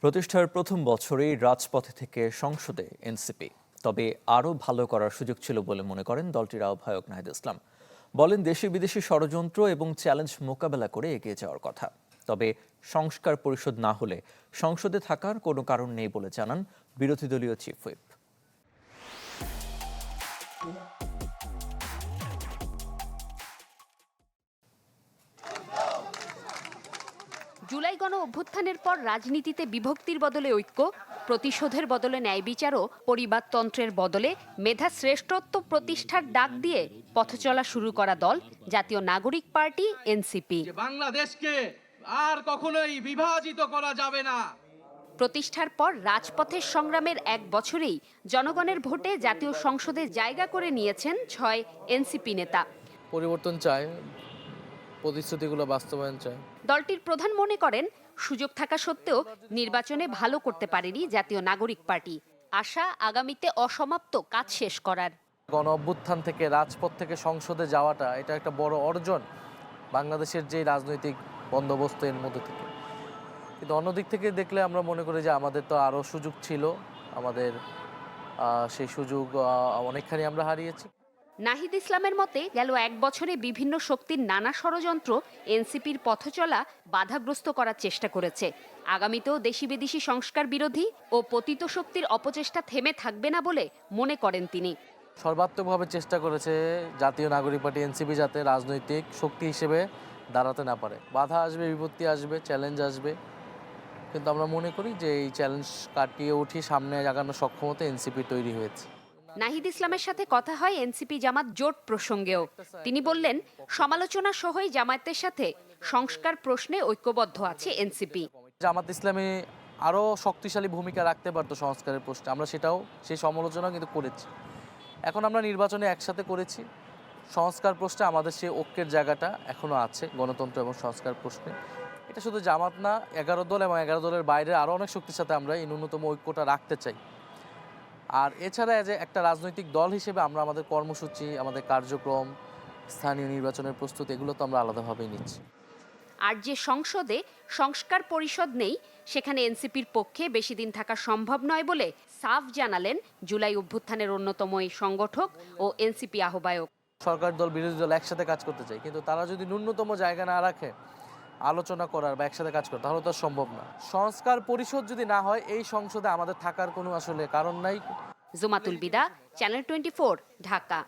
প্রতিষ্ঠার প্রথম বছরেই রাজপথে থেকে সংসদে এনসিপি, তবে আরও ভালো করার সুযোগ ছিল বলে মনে করেন দলটির আহ্বায়ক নাহিদ ইসলাম। বলেন, দেশি বিদেশি ষড়যন্ত্র এবং চ্যালেঞ্জ মোকাবেলা করে এগিয়ে যাওয়ার কথা। তবে সংস্কার পরিষদ না হলে সংসদে থাকার কোনো কারণ নেই বলে জানান বিরোধী দলীয় চিফ হুইপ। জুলাই গণ অভ্যুত্থানের পর রাজনীতিতে বিভক্তির বদলে ঐক্য, প্রতিশোধের বদলে ন্যায় বিচার ও পরিবারতন্ত্রের বদলে মেধা শ্রেষ্ঠত্ব প্রতিষ্ঠার ডাক দিয়ে পথ চলা শুরু করা দল জাতীয় নাগরিক পার্টি এনসিপি। বাংলাদেশকে আর কখনোই বিভাজিত করা যাবে না। প্রতিষ্ঠার পর রাজপথের সংগ্রামের এক বছরেই জনগণের ভোটে জাতীয় সংসদে জায়গা করে নিয়েছেন 6 এনসিপি নেতা। পরিবর্তন চায়, প্রতিশ্রুতিগুলো বাস্তবায়ন চায়। দলটির প্রধান মনে করেন, সুযোগ থাকা সত্ত্বেও নির্বাচনে ভালো করতে পারেনি জাতীয় নাগরিক পার্টি। আশা আগামীতে অসমাপ্ত কাজ শেষ করার। গণ অভ্যুত্থান থেকে রাজপথ থেকে সংসদে যাওয়াটা এটা একটা বড় অর্জন বাংলাদেশের যে রাজনৈতিক বন্দোবস্ত এর মধ্যে থেকে। কিন্তু অন্যদিক থেকে দেখলে আমরা মনে করি যে আমাদের তো আরও সুযোগ ছিল, আমাদের সেই সুযোগ অনেকখানি আমরা হারিয়েছি। নাহিদ ইসলামের মতে, গেল এক বছরে বিভিন্ন শক্তির নানা ষড়যন্ত্র এনসিপির পথচলা বাধাগ্রস্ত করার চেষ্টা করেছে। আগামীতেও দেশি বিদেশি সংস্কার বিরোধী ও পতিত শক্তির অপচেষ্টা থেমে থাকবে না বলে মনে করেন তিনি। সর্বাত্মকভাবে চেষ্টা করেছে জাতীয় নাগরিক পার্টি এনসিপি যাতে রাজনৈতিক শক্তি হিসেবে দাঁড়াতে না পারে। বাধা আসবে, বিপত্তি আসবে, চ্যালেঞ্জ আসবে, কিন্তু আমরা মনে করি যে এই চ্যালেঞ্জ কাটিয়ে উঠে সামনে আগানোর সক্ষমতা এনসিপি তৈরি হয়েছে। নাহিদ ইসলামের সাথে কথা হয় এনসিপি জামাত জোট প্রসঙ্গেও। তিনি বললেন, সমালোচনা সহই জামায়াতের সাথে সংস্কার প্রশ্নে ঐক্যবদ্ধ আছে এনসিপি। জামাত ইসলামী আরও শক্তিশালী ভূমিকা রাখতে পারতো সংস্কারের প্রশ্নে, আমরা সেই সমালোচনা কিন্তু করেছি। এখন আমরা নির্বাচনে একসাথে করেছি, সংস্কার প্রশ্নে আমাদের সেই ঐক্যের জায়গাটা এখনও আছে গণতন্ত্র এবং সংস্কার প্রশ্নে। এটা শুধু জামাত না, 11 দল এবং 11 দলের বাইরে আরও অনেক শক্তির সাথে আমরা এই ন্যূনতম ঐক্যটা রাখতে চাই। আর এছাড়া যে একটা রাজনৈতিক দল হিসেবে আমরা আমাদের কর্মসূচি, আমাদের কার্যক্রম, স্থানীয় নির্বাচনের প্রস্তুতি, এগুলো তো আমরা আলাদাভাবেই নিচ্ছি। আর যে সংসদে সংস্কার পরিষদ নেই, সেখানে এনসিপির পক্ষে বেশি দিন থাকা সম্ভব নয় বলে সাফ জানালেন জুলাই অভ্যুত্থানের অন্যতম এই সংগঠক ও এনসিপি আহ্বায়ক। সরকার দল বিরোধী দল একসাথে কাজ করতে চাই, কিন্তু তারা যদি ন্যূনতম জায়গা না রাখে আলোচনা করার বা একসাথে কাজ করার, তাহলে তো সম্ভব না। সংস্কার পরিষদ যদি না হয় এই সংসদে আমাদের থাকার কোনো আসলে কারণ নাই। জুমাতুল বিদা, চ্যানেল 24, ঢাকা।